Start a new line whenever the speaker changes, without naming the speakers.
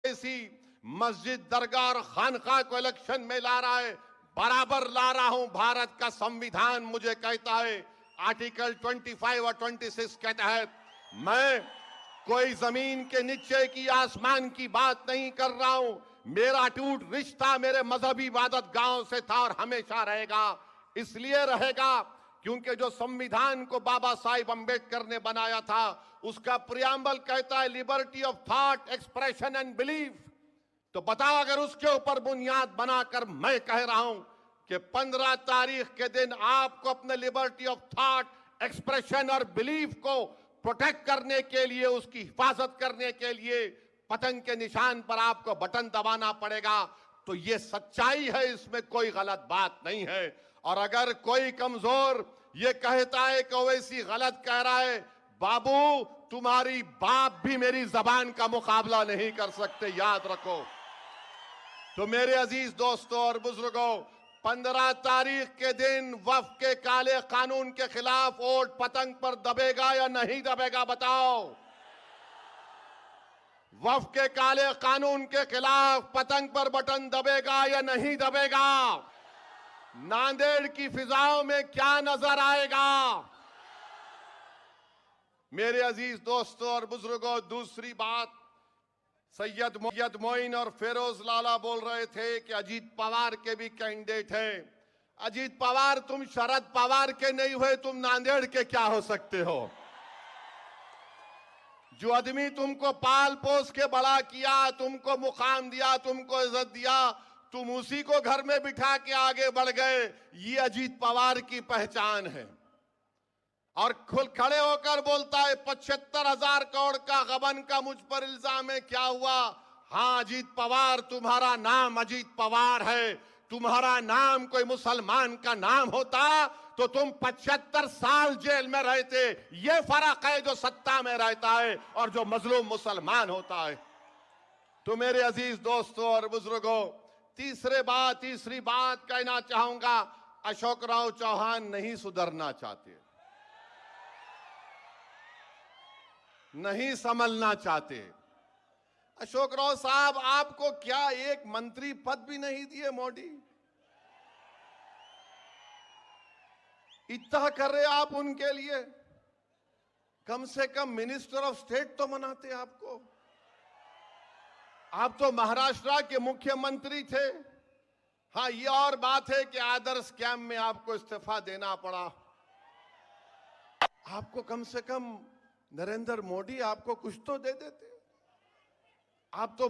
इसी मस्जिद, दरगाह और खानका को इलेक्शन में ला रहा है, बराबर ला रहा हूं। भारत का संविधान मुझे कहता है, आर्टिकल 25 और 26 के तहत, मैं कोई जमीन के नीचे की, आसमान की बात नहीं कर रहा हूं। मेरा टूट रिश्ता मेरे मजहबी इबादत गांव से था और हमेशा रहेगा। इसलिए रहेगा क्योंकि जो संविधान को बाबा साहिब अंबेडकर ने बनाया था, उसका प्रियम्बल कहता है liberty of thought, expression and belief. तो बताओ, अगर उसके ऊपर बुनियाद बनाकर मैं कह रहा हूं कि 15 तारीख के दिन आपको अपने लिबर्टी ऑफ थॉट, एक्सप्रेशन और बिलीफ को प्रोटेक्ट करने के लिए, उसकी हिफाजत करने के लिए पतंग के निशान पर आपको बटन दबाना पड़ेगा, तो ये सच्चाई है, इसमें कोई गलत बात नहीं है। और अगर कोई कमजोर ये कहता है कि ओवैसी गलत कह रहा है, बाबू तुम्हारी बाप भी मेरी जबान का मुकाबला नहीं कर सकते, याद रखो। तो मेरे अजीज दोस्तों और बुजुर्गों, 15 तारीख के दिन वक्फ के काले कानून के खिलाफ वोट पतंग पर दबेगा या नहीं दबेगा, बताओ। वक्फ के काले कानून के खिलाफ पतंग पर बटन दबेगा या नहीं दबेगा? नांदेड़ की फिजाओं में क्या नजर आएगा? मेरे अजीज दोस्तों और बुजुर्गों, दूसरी बात, सैयद मोइन और फिरोज लाला बोल रहे थे कि अजीत पवार के भी कैंडिडेट हैं। अजीत पवार, तुम शरद पवार के नहीं हुए, तुम नांदेड़ के क्या हो सकते हो? जो आदमी तुमको पाल पोस के बड़ा किया, तुमको मुकाम दिया, तुमको इज्जत दिया, तुम उसी को घर में बिठा के आगे बढ़ गए। ये अजीत पवार की पहचान है। और खुल खड़े होकर बोलता है 75,000 करोड़ का गबन का मुझ पर इल्जाम है, क्या हुआ? हाँ अजीत पवार, तुम्हारा नाम अजीत पवार है। तुम्हारा नाम कोई मुसलमान का नाम होता तो तुम 75 साल जेल में रहते। ये फर्क है जो सत्ता में रहता है और जो मजलूम मुसलमान होता है। तो मेरे अजीज दोस्तों और बुजुर्गों, तीसरी बात कहना चाहूंगा, अशोकराव चौहान नहीं सुधरना चाहते, नहीं संभलना चाहते। अशोकराव साहब, आपको क्या एक मंत्री पद भी नहीं दिए मोदी? इतना कर रहे आप उनके लिए, कम से कम मिनिस्टर ऑफ स्टेट तो बनाते आपको। आप तो महाराष्ट्र के मुख्यमंत्री थे। हाँ, ये और बात है कि आदर्श कैंप में आपको इस्तीफा देना पड़ा। आपको कम से कम नरेंद्र मोदी आपको कुछ तो दे देते। आप तो